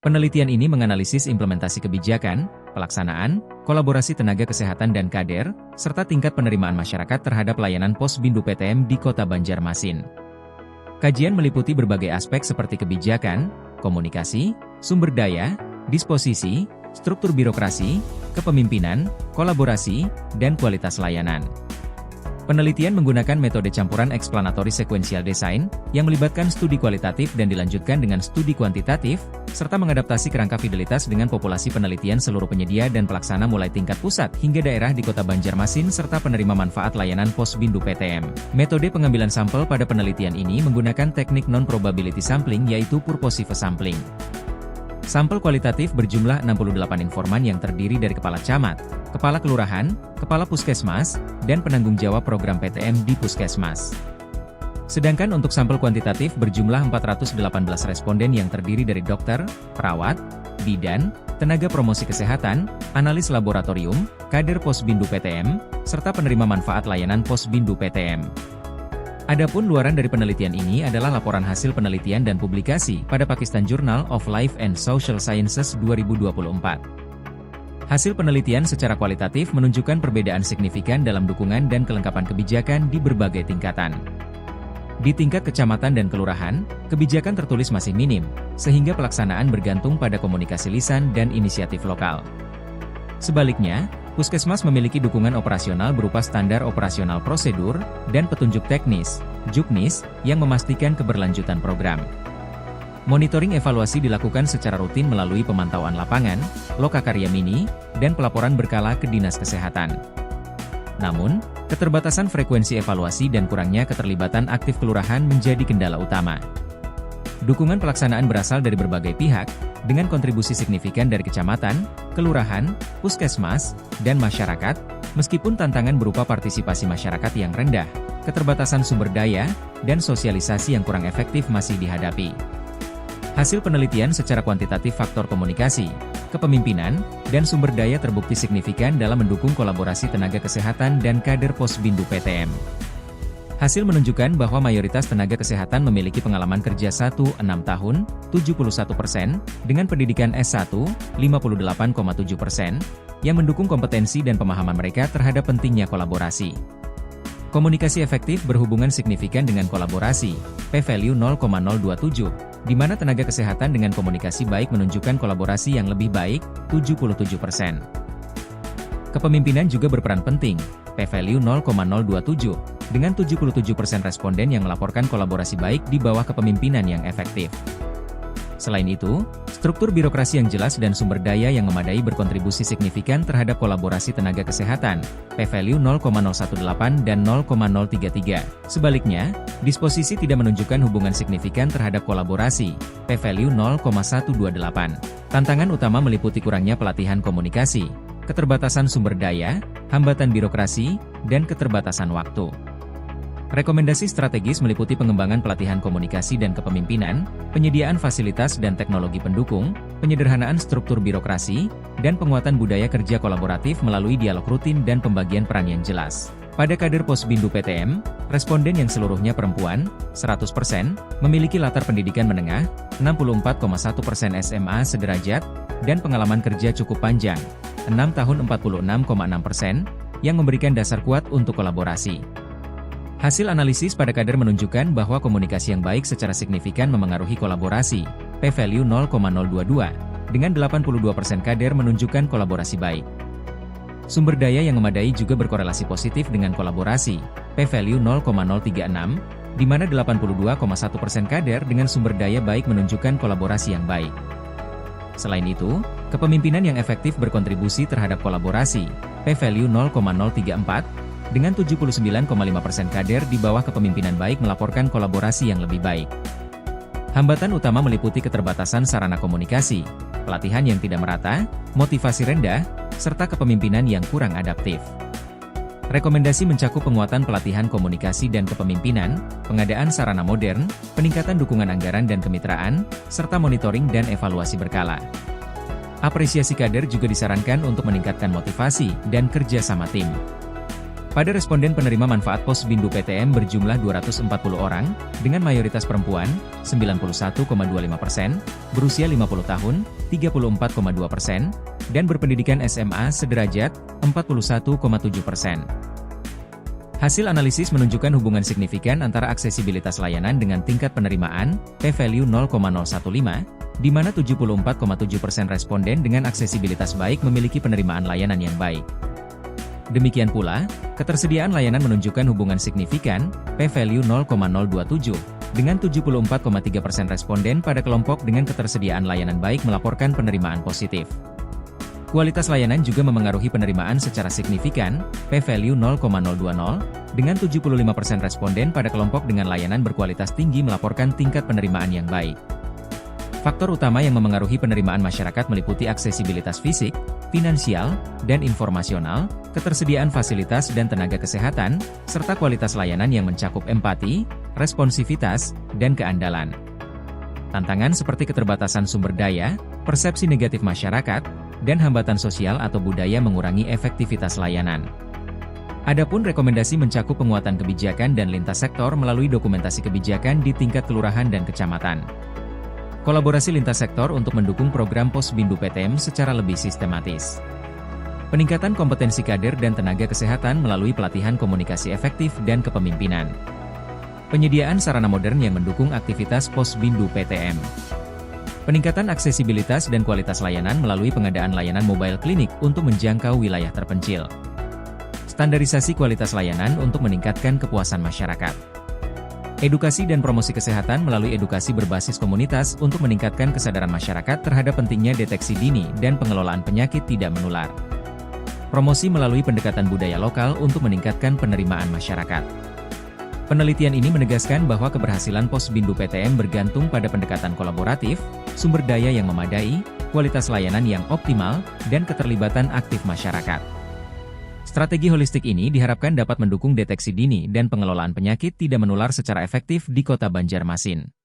Penelitian ini menganalisis implementasi kebijakan, pelaksanaan, kolaborasi tenaga kesehatan dan kader, serta tingkat penerimaan masyarakat terhadap layanan Posbindu PTM di Kota Banjarmasin. Kajian meliputi berbagai aspek seperti kebijakan, komunikasi, sumber daya, disposisi, struktur birokrasi, kepemimpinan, kolaborasi, dan kualitas layanan. Penelitian menggunakan metode campuran explanatory sequential design, yang melibatkan studi kualitatif dan dilanjutkan dengan studi kuantitatif, serta mengadaptasi kerangka fidelitas dengan populasi penelitian seluruh penyedia dan pelaksana mulai tingkat pusat hingga daerah di Kota Banjarmasin serta penerima manfaat layanan Posbindu PTM. Metode pengambilan sampel pada penelitian ini menggunakan teknik non-probability sampling yaitu purposive sampling. Sampel kualitatif berjumlah 68 informan yang terdiri dari kepala camat, kepala kelurahan, kepala puskesmas, dan penanggung jawab program PTM di puskesmas. Sedangkan untuk sampel kuantitatif berjumlah 418 responden yang terdiri dari dokter, perawat, bidan, tenaga promosi kesehatan, analis laboratorium, kader Posbindu PTM, serta penerima manfaat layanan Posbindu PTM. Adapun luaran dari penelitian ini adalah laporan hasil penelitian dan publikasi pada Pakistan Journal of Life and Social Sciences 2024. Hasil penelitian secara kualitatif menunjukkan perbedaan signifikan dalam dukungan dan kelengkapan kebijakan di berbagai tingkatan. Di tingkat kecamatan dan kelurahan, kebijakan tertulis masih minim, sehingga pelaksanaan bergantung pada komunikasi lisan dan inisiatif lokal. Sebaliknya, Puskesmas memiliki dukungan operasional berupa standar operasional prosedur, dan petunjuk teknis, juknis, yang memastikan keberlanjutan program. Monitoring evaluasi dilakukan secara rutin melalui pemantauan lapangan, lokakarya mini, dan pelaporan berkala ke Dinas Kesehatan. Namun, keterbatasan frekuensi evaluasi dan kurangnya keterlibatan aktif kelurahan menjadi kendala utama. Dukungan pelaksanaan berasal dari berbagai pihak, dengan kontribusi signifikan dari kecamatan, kelurahan, puskesmas, dan masyarakat, meskipun tantangan berupa partisipasi masyarakat yang rendah, keterbatasan sumber daya, dan sosialisasi yang kurang efektif masih dihadapi. Hasil penelitian secara kuantitatif faktor komunikasi, kepemimpinan, dan sumber daya terbukti signifikan dalam mendukung kolaborasi tenaga kesehatan dan kader Posbindu PTM. Hasil menunjukkan bahwa mayoritas tenaga kesehatan memiliki pengalaman kerja 1-6 tahun, 71%, dengan pendidikan S1, 58,7%, yang mendukung kompetensi dan pemahaman mereka terhadap pentingnya kolaborasi. Komunikasi efektif berhubungan signifikan dengan kolaborasi, P-value 0,027, di mana tenaga kesehatan dengan komunikasi baik menunjukkan kolaborasi yang lebih baik, 77%. Kepemimpinan juga berperan penting, P-value 0,027, dengan 77% responden yang melaporkan kolaborasi baik di bawah kepemimpinan yang efektif. Selain itu, struktur birokrasi yang jelas dan sumber daya yang memadai berkontribusi signifikan terhadap kolaborasi tenaga kesehatan, P-value 0,018 dan 0,033. Sebaliknya, disposisi tidak menunjukkan hubungan signifikan terhadap kolaborasi, P-value 0,128. Tantangan utama meliputi kurangnya pelatihan komunikasi, keterbatasan sumber daya, hambatan birokrasi, dan keterbatasan waktu. Rekomendasi strategis meliputi pengembangan pelatihan komunikasi dan kepemimpinan, penyediaan fasilitas dan teknologi pendukung, penyederhanaan struktur birokrasi, dan penguatan budaya kerja kolaboratif melalui dialog rutin dan pembagian peran yang jelas. Pada kader Posbindu PTM, responden yang seluruhnya perempuan, 100%, memiliki latar pendidikan menengah, 64,1% SMA sederajat, dan pengalaman kerja cukup panjang, 6 tahun 46,6%, yang memberikan dasar kuat untuk kolaborasi. Hasil analisis pada kader menunjukkan bahwa komunikasi yang baik secara signifikan memengaruhi kolaborasi, P-value 0,022, dengan 82% kader menunjukkan kolaborasi baik. Sumber daya yang memadai juga berkorelasi positif dengan kolaborasi, P-value 0,036, di mana 82,1% kader dengan sumber daya baik menunjukkan kolaborasi yang baik. Selain itu, kepemimpinan yang efektif berkontribusi terhadap kolaborasi, P-value 0,034, dengan 79,5% kader di bawah kepemimpinan baik melaporkan kolaborasi yang lebih baik. Hambatan utama meliputi keterbatasan sarana komunikasi, pelatihan yang tidak merata, motivasi rendah, serta kepemimpinan yang kurang adaptif. Rekomendasi mencakup penguatan pelatihan komunikasi dan kepemimpinan, pengadaan sarana modern, peningkatan dukungan anggaran dan kemitraan, serta monitoring dan evaluasi berkala. Apresiasi kader juga disarankan untuk meningkatkan motivasi dan kerja sama tim. Pada responden penerima manfaat Pos Bindu PTM berjumlah 240 orang, dengan mayoritas perempuan, 91,25%, berusia 50 tahun, 34,2%, dan berpendidikan SMA sederajat, 41,7%. Hasil analisis menunjukkan hubungan signifikan antara aksesibilitas layanan dengan tingkat penerimaan, p-value 0,015, di mana 74,7% responden dengan aksesibilitas baik memiliki penerimaan layanan yang baik. Demikian pula, ketersediaan layanan menunjukkan hubungan signifikan, p-value 0,027, dengan 74,3% responden pada kelompok dengan ketersediaan layanan baik melaporkan penerimaan positif. Kualitas layanan juga memengaruhi penerimaan secara signifikan, p-value 0,020, dengan 75% responden pada kelompok dengan layanan berkualitas tinggi melaporkan tingkat penerimaan yang baik. Faktor utama yang memengaruhi penerimaan masyarakat meliputi aksesibilitas fisik, finansial, dan informasional, ketersediaan fasilitas dan tenaga kesehatan, serta kualitas layanan yang mencakup empati, responsivitas, dan keandalan. Tantangan seperti keterbatasan sumber daya, persepsi negatif masyarakat, dan hambatan sosial atau budaya mengurangi efektivitas layanan. Adapun rekomendasi mencakup penguatan kebijakan dan lintas sektor melalui dokumentasi kebijakan di tingkat kelurahan dan kecamatan. Kolaborasi lintas sektor untuk mendukung program Pos Bindu PTM secara lebih sistematis. Peningkatan kompetensi kader dan tenaga kesehatan melalui pelatihan komunikasi efektif dan kepemimpinan. Penyediaan sarana modern yang mendukung aktivitas Pos Bindu PTM. Peningkatan aksesibilitas dan kualitas layanan melalui pengadaan layanan mobile klinik untuk menjangkau wilayah terpencil. Standarisasi kualitas layanan untuk meningkatkan kepuasan masyarakat. Edukasi dan promosi kesehatan melalui edukasi berbasis komunitas untuk meningkatkan kesadaran masyarakat terhadap pentingnya deteksi dini dan pengelolaan penyakit tidak menular. Promosi melalui pendekatan budaya lokal untuk meningkatkan penerimaan masyarakat. Penelitian ini menegaskan bahwa keberhasilan Pos Bindu PTM bergantung pada pendekatan kolaboratif, sumber daya yang memadai, kualitas layanan yang optimal, dan keterlibatan aktif masyarakat. Strategi holistik ini diharapkan dapat mendukung deteksi dini dan pengelolaan penyakit tidak menular secara efektif di Kota Banjarmasin.